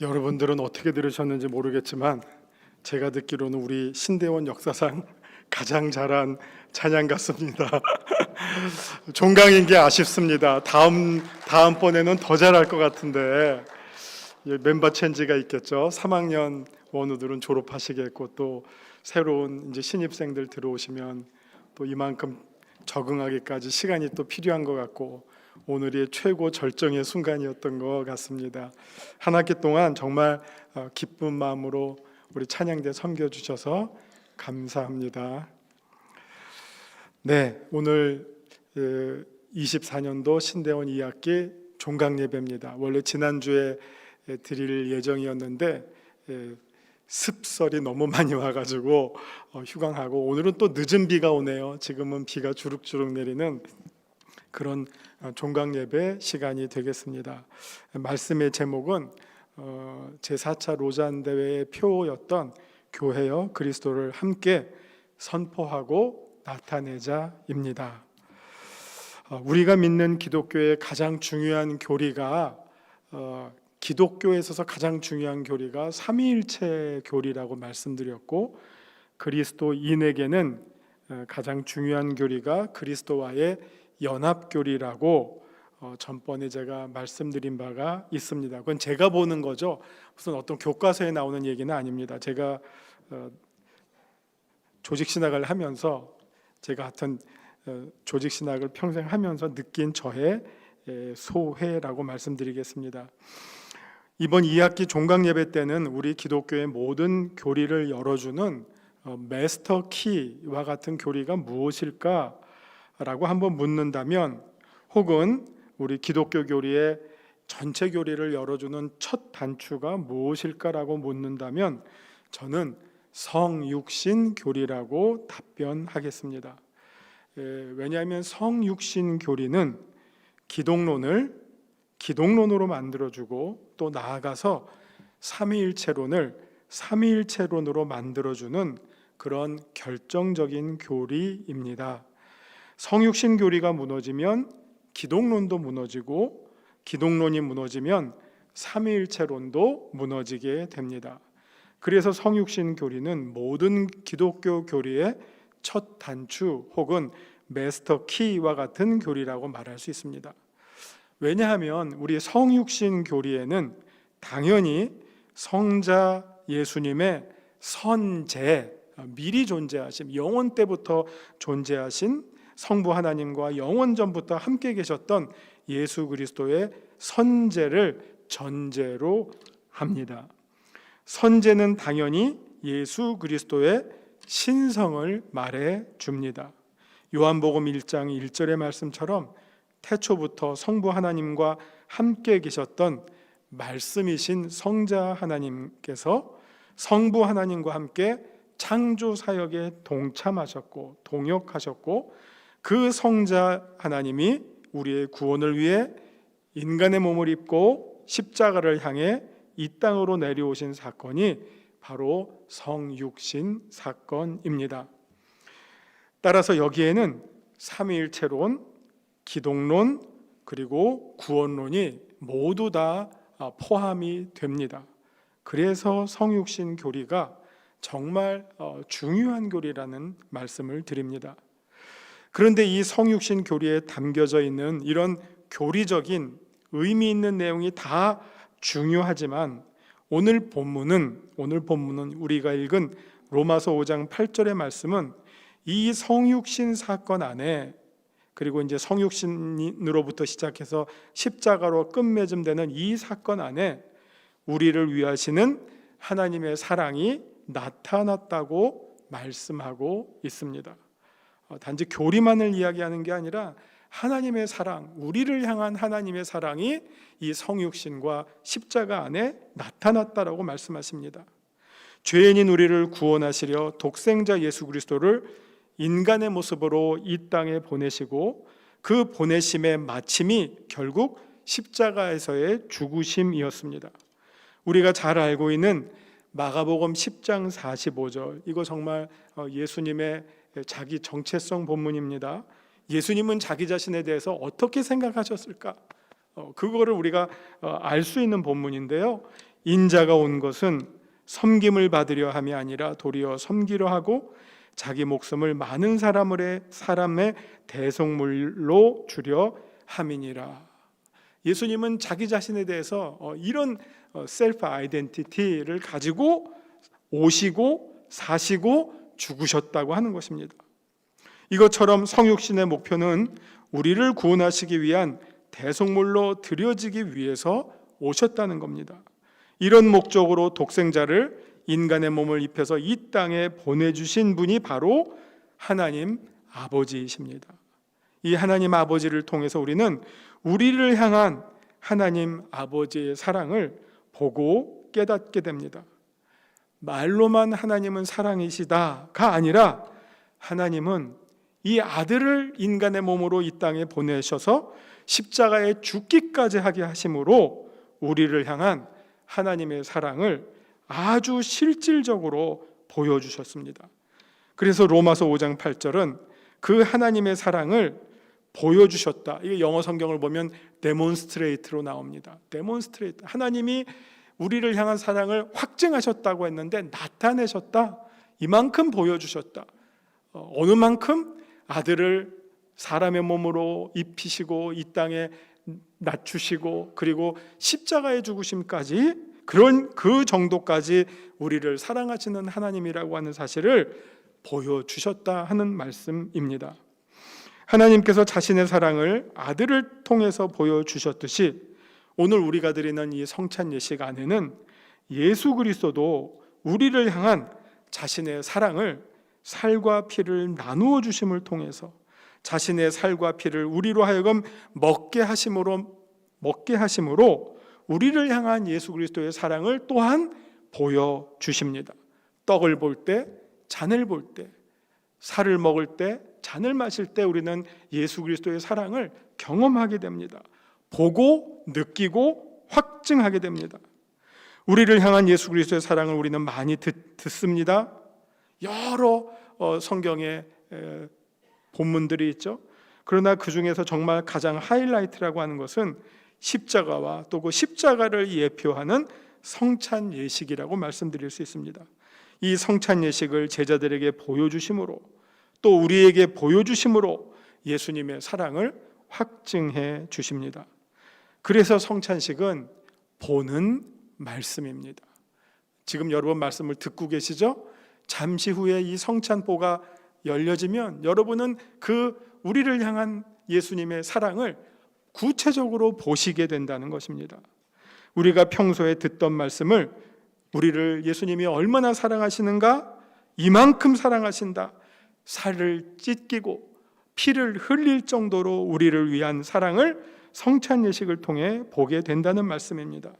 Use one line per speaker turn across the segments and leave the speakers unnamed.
여러분들은 어떻게 들으셨는지 모르겠지만 제가 듣기로는 우리 신대원 역사상 가장 잘한 찬양 같습니다. 종강인 게 아쉽습니다. 다음번에는 더 잘할 것 같은데 멤버 체인지가 있겠죠. 3학년 원우들은 졸업하시겠고 또 새로운 이제 신입생들 들어오시면 또 이만큼 적응하기까지 시간이 또 필요한 것 같고 오늘이 최고 절정의 순간이었던 것 같습니다. 한 학기 동안 정말 기쁜 마음으로 우리 찬양대 섬겨주셔서 감사합니다. 네, 오늘 24년도 신대원 2학기 종강예배입니다. 원래 지난주에 드릴 예정이었는데 습설이 너무 많이 와가지고 휴강하고 오늘은 또 늦은 비가 오네요. 지금은 비가 주룩주룩 내리는 그런 종강예배 시간이 되겠습니다. 말씀의 제목은 제4차 로잔대회의 표였던 교회여 그리스도를 함께 선포하고 나타내자입니다. 우리가 믿는 기독교의 가장 중요한 교리가 기독교에 있어서 가장 중요한 교리가 삼위일체 교리라고 말씀드렸고 그리스도인에게는 가장 중요한 교리가 그리스도와의 연합교리라고 전번에 제가 말씀드린 바가 있습니다. 그건 제가 보는 거죠. 무슨 어떤 교과서에 나오는 얘기는 아닙니다. 제가 조직신학을 하면서 제가 하여튼 조직신학을 평생 하면서 느낀 저의 소회라고 말씀드리겠습니다. 이번 2학기 종강예배 때는 우리 기독교의 모든 교리를 열어주는 마스터 키와 같은 교리가 무엇일까? 라고 한번 묻는다면 혹은 우리 기독교 교리의 전체 교리를 열어주는 첫 단추가 무엇일까라고 묻는다면 저는 성육신 교리라고 답변하겠습니다. 왜냐하면 성육신 교리는 기독론으로 만들어주고 또 나아가서 삼위일체론을 삼위일체론으로 만들어주는 그런 결정적인 교리입니다. 성육신 교리가 무너지면 기독론도 무너지고 기독론이 무너지면 삼위일체론도 무너지게 됩니다. 그래서 성육신 교리는 모든 기독교 교리의 첫 단추 혹은 마스터 키와 같은 교리라고 말할 수 있습니다. 왜냐하면 우리 성육신 교리에는 당연히 성자 예수님의 선재, 미리 존재하신 영원 때부터 존재하신 성부 하나님과 영원 전부터 함께 계셨던 예수 그리스도의 선재를 전제로 합니다. 선재는 당연히 예수 그리스도의 신성을 말해 줍니다. 요한복음 1장 1절의 말씀처럼 태초부터 성부 하나님과 함께 계셨던 말씀이신 성자 하나님께서 성부 하나님과 함께 창조 사역에 동참하셨고 동역하셨고 그 성자 하나님이 우리의 구원을 위해 인간의 몸을 입고 십자가를 향해 이 땅으로 내려오신 사건이 바로 성육신 사건입니다. 따라서 여기에는 삼위일체론, 기독론 그리고 구원론이 모두 다 포함이 됩니다. 그래서 성육신 교리가 정말 중요한 교리라는 말씀을 드립니다. 그런데 이 성육신 교리에 담겨져 있는 이런 교리적인 의미 있는 내용이 다 중요하지만 오늘 본문은 우리가 읽은 로마서 5장 8절의 말씀은 이 성육신 사건 안에 그리고 이제 성육신으로부터 시작해서 십자가로 끝맺음되는 이 사건 안에 우리를 위하시는 하나님의 사랑이 나타났다고 말씀하고 있습니다. 단지 교리만을 이야기하는 게 아니라 하나님의 사랑, 우리를 향한 하나님의 사랑이 이 성육신과 십자가 안에 나타났다라고 말씀하십니다. 죄인인 우리를 구원하시려 독생자 예수 그리스도를 인간의 모습으로 이 땅에 보내시고 그 보내심의 마침이 결국 십자가에서의 죽으심이었습니다. 우리가 잘 알고 있는 마가복음 10장 45절, 이거 정말 예수님의 자기 정체성 본문입니다. 예수님은 자기 자신에 대해서 어떻게 생각하셨을까? 그거를 우리가 알 수 있는 본문인데요. 인자가 온 것은 섬김을 받으려 함이 아니라 도리어 섬기려 하고 자기 목숨을 많은 사람의 대속물로 주려 함이니라. 예수님은 자기 자신에 대해서 이런 셀프 아이덴티티를 가지고 오시고 사시고 죽으셨다고 하는 것입니다. 이것처럼 성육신의 목표는 우리를 구원하시기 위한 대속물로 드려지기 위해서 오셨다는 겁니다. 이런 목적으로 독생자를 인간의 몸을 입혀서 이 땅에 보내주신 분이 바로 하나님 아버지이십니다. 이 하나님 아버지를 통해서 우리는 우리를 향한 하나님 아버지의 사랑을 보고 깨닫게 됩니다. 말로만 하나님은 사랑이시다가 아니라 하나님은 이 아들을 인간의 몸으로 이 땅에 보내셔서 십자가에 죽기까지 하게 하심으로 우리를 향한 하나님의 사랑을 아주 실질적으로 보여주셨습니다. 그래서 로마서 5장 8절은 그 하나님의 사랑을 보여주셨다. 이게 영어 성경을 보면 데몬스트레이트로 나옵니다. 데몬스트레이트. 하나님이 우리를 향한 사랑을 확증하셨다고 했는데 나타내셨다. 이만큼 보여주셨다. 어느 만큼? 아들을 사람의 몸으로 입히시고 이 땅에 낮추시고 그리고 십자가의 죽으심까지 그런 그 정도까지 우리를 사랑하시는 하나님이라고 하는 사실을 보여주셨다 하는 말씀입니다. 하나님께서 자신의 사랑을 아들을 통해서 보여주셨듯이 오늘 우리가 드리는 이 성찬 예식 안에는 예수 그리스도도 우리를 향한 자신의 사랑을 살과 피를 나누어 주심을 통해서 자신의 살과 피를 우리로 하여금 먹게 하심으로 우리를 향한 예수 그리스도의 사랑을 또한 보여주십니다. 떡을 볼 때, 잔을 볼 때, 살을 먹을 때, 잔을 마실 때 우리는 예수 그리스도의 사랑을 경험하게 됩니다. 보고 느끼고 확증하게 됩니다. 우리를 향한 예수 그리스도의 사랑을 우리는 많이 듣습니다. 여러 성경의 본문들이 있죠. 그러나 그 중에서 정말 가장 하이라이트라고 하는 것은 십자가와 또 그 십자가를 예표하는 성찬 예식이라고 말씀드릴 수 있습니다. 이 성찬 예식을 제자들에게 보여주심으로 또 우리에게 보여주심으로 예수님의 사랑을 확증해 주십니다. 그래서 성찬식은 보는 말씀입니다. 지금 여러분 말씀을 듣고 계시죠? 잠시 후에 이 성찬보가 열려지면 여러분은 그 우리를 향한 예수님의 사랑을 구체적으로 보시게 된다는 것입니다. 우리가 평소에 듣던 말씀을 우리를 예수님이 얼마나 사랑하시는가? 이만큼 사랑하신다. 살을 찢기고 피를 흘릴 정도로 우리를 위한 사랑을 성찬 예식을 통해 보게 된다는 말씀입니다.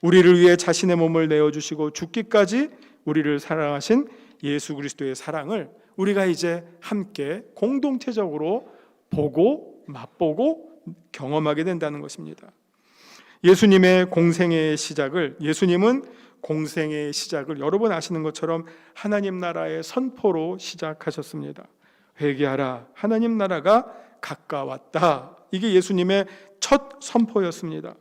우리를 위해 자신의 몸을 내어주시고 죽기까지 우리를 사랑하신 예수 그리스도의 사랑을 우리가 이제 함께 공동체적으로 보고 맛보고 경험하게 된다는 것입니다. 예수님은 공생애의 시작을 여러분 아시는 것처럼 하나님 나라의 선포로 시작하셨습니다. 회개하라, 하나님 나라가 가까웠다. 이게 예수님의 첫 선포였습니다.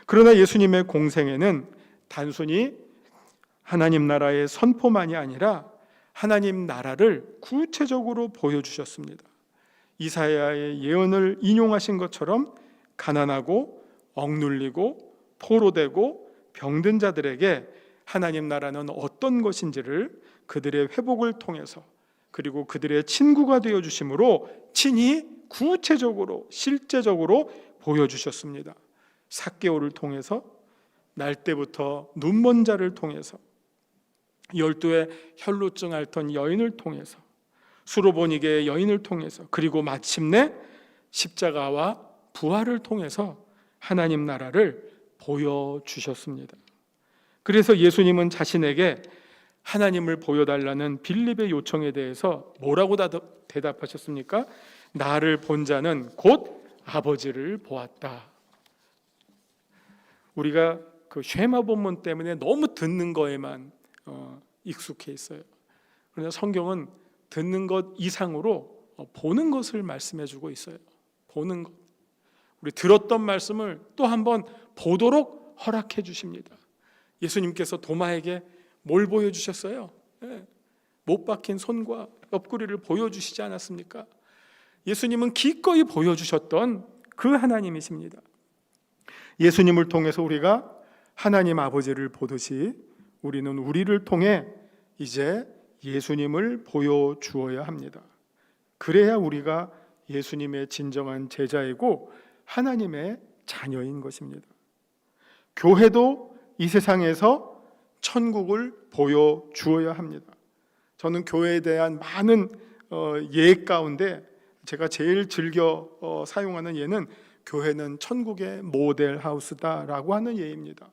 그러나 예수님의 공생애는 단순히 하나님 나라의 선포만이 아니라 하나님 나라를 구체적으로 보여주셨습니다. 이사야의 예언을 인용하신 것처럼 가난하고 억눌리고 포로되고 병든 자들에게 하나님 나라는 어떤 것인지를 그들의 회복을 통해서 그리고 그들의 친구가 되어주심으로 친히 구체적으로 실제적으로 보여주셨습니다. 삭개오를 통해서 날 때부터 눈먼 자를 통해서 12의 혈루증 앓던 여인을 통해서 수로보니게의 여인을 통해서 그리고 마침내 십자가와 부활을 통해서 하나님 나라를 보여주셨습니다. 그래서 예수님은 자신에게 하나님을 보여달라는 빌립의 요청에 대해서 뭐라고 대답하셨습니까? 나를 본 자는 곧 아버지를 보았다. 우리가 그 쉐마 본문 때문에 너무 듣는 거에만 익숙해 있어요. 그러나 성경은 듣는 것 이상으로 보는 것을 말씀해주고 있어요. 보는 것. 우리 들었던 말씀을 또 한번 보도록 허락해 주십니다. 예수님께서 도마에게 뭘 보여주셨어요? 못 박힌 손과 옆구리를 보여주시지 않았습니까? 예수님은 기꺼이 보여주셨던 그 하나님이십니다. 예수님을 통해서 우리가 하나님 아버지를 보듯이 우리는 우리를 통해 이제 예수님을 보여주어야 합니다. 그래야 우리가 예수님의 진정한 제자이고 하나님의 자녀인 것입니다. 교회도 이 세상에서 천국을 보여주어야 합니다. 저는 교회에 대한 많은 예 가운데 제가 제일 즐겨 사용하는 예는 교회는 천국의 모델 하우스다라고 하는 예입니다.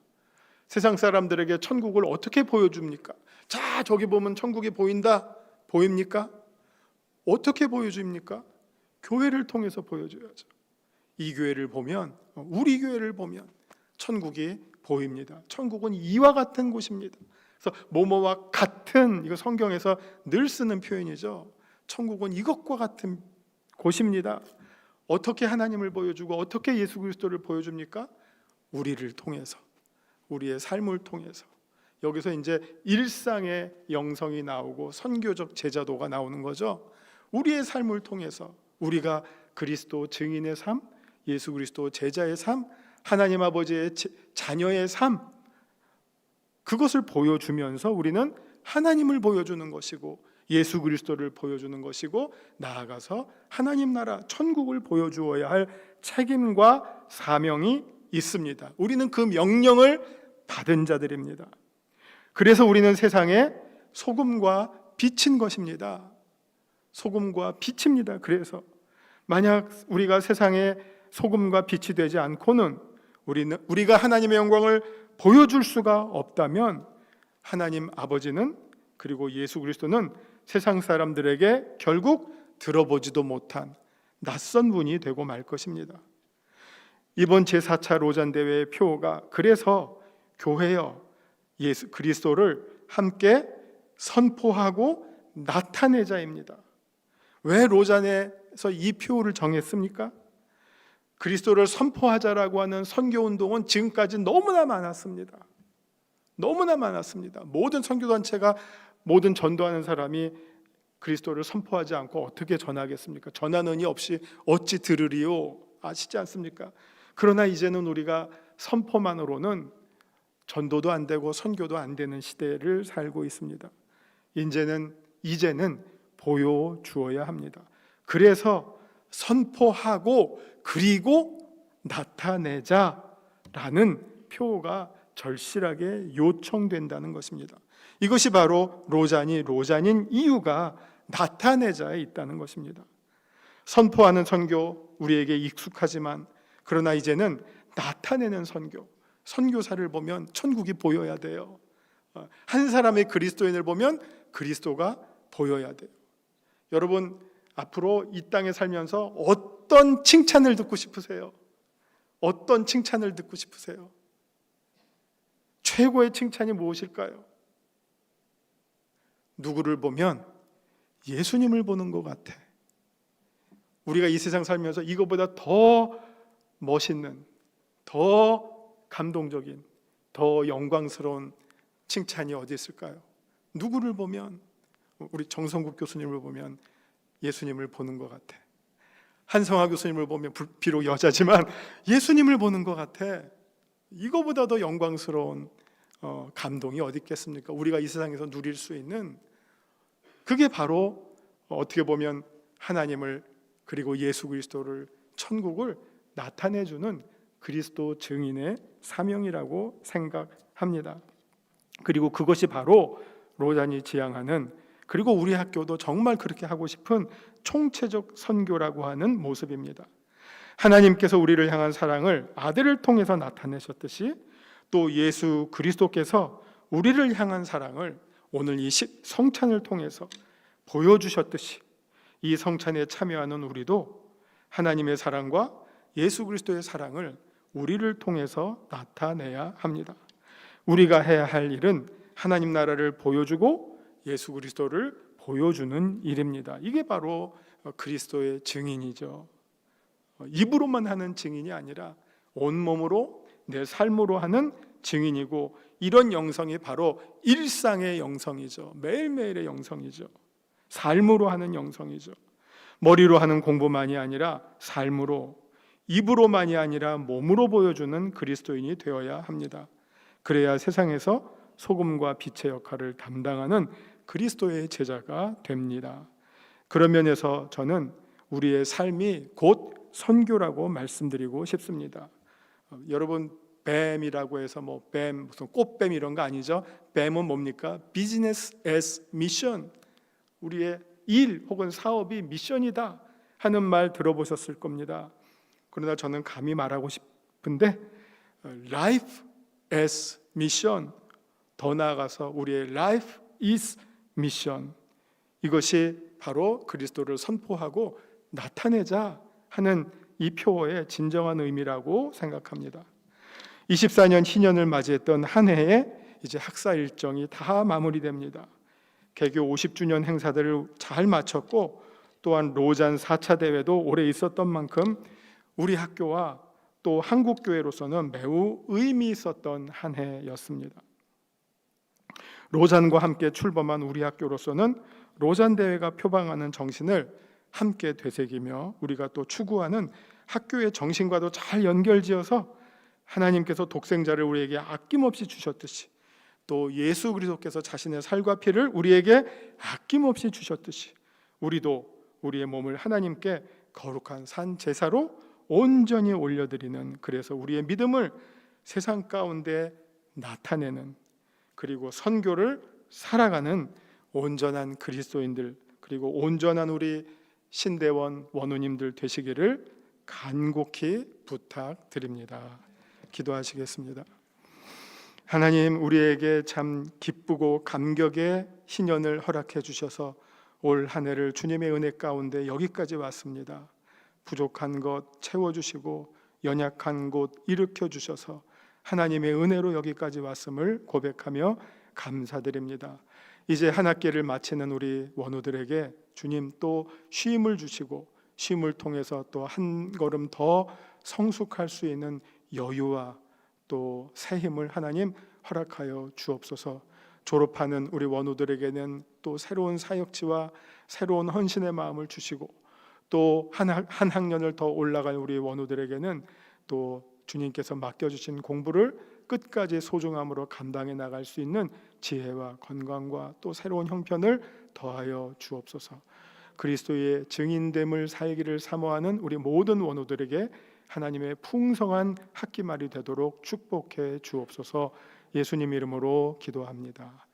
세상 사람들에게 천국을 어떻게 보여줍니까? 자, 저기 보면 천국이 보인다. 보입니까? 어떻게 보여줍니까? 교회를 통해서 보여줘야죠. 이 교회를 보면, 우리 교회를 보면 천국이 보입니다. 천국은 이와 같은 곳입니다. 그래서 뭐뭐와 같은, 이거 성경에서 늘 쓰는 표현이죠. 천국은 이것과 같은 곳입니다. 어떻게 하나님을 보여주고 어떻게 예수 그리스도를 보여줍니까? 우리를 통해서, 우리의 삶을 통해서. 여기서 이제 일상의 영성이 나오고 선교적 제자도가 나오는 거죠. 우리의 삶을 통해서 우리가 그리스도 증인의 삶, 예수 그리스도 제자의 삶, 하나님 아버지의 자녀의 삶, 그것을 보여주면서 우리는 하나님을 보여주는 것이고 예수 그리스도를 보여주는 것이고 나아가서 하나님 나라 천국을 보여주어야 할 책임과 사명이 있습니다. 우리는 그 명령을 받은 자들입니다. 그래서 우리는 세상에 소금과 빛인 것입니다. 소금과 빛입니다. 그래서 만약 우리가 세상에 소금과 빛이 되지 않고는 우리가 하나님의 영광을 보여줄 수가 없다면 하나님 아버지는 그리고 예수 그리스도는 세상 사람들에게 결국 들어보지도 못한 낯선 분이 되고 말 것입니다. 이번 제4차 로잔대회의 표가 그래서 교회여 예수 그리스도를 함께 선포하고 나타내자입니다. 왜 로잔에서 이 표를 정했습니까? 그리스도를 선포하자라고 하는 선교운동은 지금까지 너무나 많았습니다. 너무나 많았습니다. 모든 선교단체가, 모든 전도하는 사람이 그리스도를 선포하지 않고 어떻게 전하겠습니까? 전하는 이 없이 어찌 들으리요? 아시지 않습니까? 그러나 이제는 우리가 선포만으로는 전도도 안 되고 선교도 안 되는 시대를 살고 있습니다. 이제는 보여주어야 합니다. 그래서 선포하고 그리고 나타내자라는 표가 절실하게 요청된다는 것입니다. 이것이 바로 로잔인 이유가 나타내자에 있다는 것입니다. 선포하는 선교 우리에게 익숙하지만 그러나 이제는 나타내는 선교사를 보면 천국이 보여야 돼요. 한 사람의 그리스도인을 보면 그리스도가 보여야 돼요. 여러분 앞으로 이 땅에 살면서 어떤 칭찬을 듣고 싶으세요? 어떤 칭찬을 듣고 싶으세요? 최고의 칭찬이 무엇일까요? 누구를 보면 예수님을 보는 것 같아. 우리가 이 세상 살면서 이거보다 더 멋있는, 더 감동적인, 더 영광스러운 칭찬이 어디 있을까요? 누구를 보면, 우리 정성국 교수님을 보면 예수님을 보는 것 같아. 한성화 교수님을 보면 비록 여자지만 예수님을 보는 것 같아. 이거보다 더 영광스러운 감동이 어디 있겠습니까? 우리가 이 세상에서 누릴 수 있는, 그게 바로 어떻게 보면 하나님을 그리고 예수 그리스도를, 천국을 나타내주는 그리스도 증인의 사명이라고 생각합니다. 그리고 그것이 바로 로잔이 지향하는, 그리고 우리 학교도 정말 그렇게 하고 싶은 총체적 선교라고 하는 모습입니다. 하나님께서 우리를 향한 사랑을 아들을 통해서 나타내셨듯이 또 예수 그리스도께서 우리를 향한 사랑을 오늘 이 성찬을 통해서 보여주셨듯이 이 성찬에 참여하는 우리도 하나님의 사랑과 예수 그리스도의 사랑을 우리를 통해서 나타내야 합니다. 우리가 해야 할 일은 하나님 나라를 보여주고 예수 그리스도를 보여주는 일입니다. 이게 바로 그리스도의 증인이죠. 입으로만 하는 증인이 아니라 온몸으로 내 삶으로 하는 증인이고, 이런 영성이 바로 일상의 영성이죠. 매일매일의 영성이죠. 삶으로 하는 영성이죠. 머리로 하는 공부만이 아니라 삶으로, 입으로만이 아니라 몸으로 보여주는 그리스도인이 되어야 합니다. 그래야 세상에서 소금과 빛의 역할을 담당하는 그리스도의 제자가 됩니다. 그런 면에서 저는 우리의 삶이 곧 선교라고 말씀드리고 싶습니다. 여러분, 뱀이라고 해서 뱀, 무슨 꽃뱀 이런 거 아니죠? 뱀은 뭡니까? Business as mission. 우리의 일 혹은 사업이 미션이다 하는 말 들어보셨을 겁니다. 그러나 저는 감히 말하고 싶은데 Life as mission, 더 나아가서 우리의 Life is mission, 이것이 바로 그리스도를 선포하고 나타내자 하는 이 표어의 진정한 의미라고 생각합니다. 24년 희년을 맞이했던 한 해에 이제 학사 일정이 다 마무리됩니다. 개교 50주년 행사들을 잘 마쳤고, 또한 로잔 4차 대회도 올해 있었던 만큼 우리 학교와 또 한국교회로서는 매우 의미 있었던 한 해였습니다. 로잔과 함께 출범한 우리 학교로서는 로잔 대회가 표방하는 정신을 함께 되새기며 우리가 또 추구하는 학교의 정신과도 잘 연결지어서 하나님께서 독생자를 우리에게 아낌없이 주셨듯이, 또 예수 그리스도께서 자신의 살과 피를 우리에게 아낌없이 주셨듯이, 우리도 우리의 몸을 하나님께 거룩한 산 제사로 온전히 올려드리는, 그래서 우리의 믿음을 세상 가운데 나타내는, 그리고 선교를 살아가는 온전한 그리스도인들, 그리고 온전한 우리 신대원 원우님들 되시기를 간곡히 부탁드립니다. 기도하시겠습니다. 하나님, 우리에게 참 기쁘고 감격의 희년을 허락해 주셔서 올 한 해를 주님의 은혜 가운데 여기까지 왔습니다. 부족한 것 채워주시고 연약한 곳 일으켜 주셔서 하나님의 은혜로 여기까지 왔음을 고백하며 감사드립니다. 이제 한 학기를 마치는 우리 원우들에게 주님 또 쉼을 주시고, 쉼을 통해서 또 한 걸음 더 성숙할 수 있는 여유와 또 새 힘을 하나님 허락하여 주옵소서. 졸업하는 우리 원우들에게는 또 새로운 사역지와 새로운 헌신의 마음을 주시고, 또 한 학년을 더 올라갈 우리 원우들에게는 또 주님께서 맡겨주신 공부를 끝까지 소중함으로 감당해 나갈 수 있는 지혜와 건강과 또 새로운 형편을 더하여 주옵소서. 그리스도의 증인됨을 살기를 사모하는 우리 모든 원우들에게 하나님의 풍성한 학기말이 되도록 축복해 주옵소서. 예수님 이름으로 기도합니다.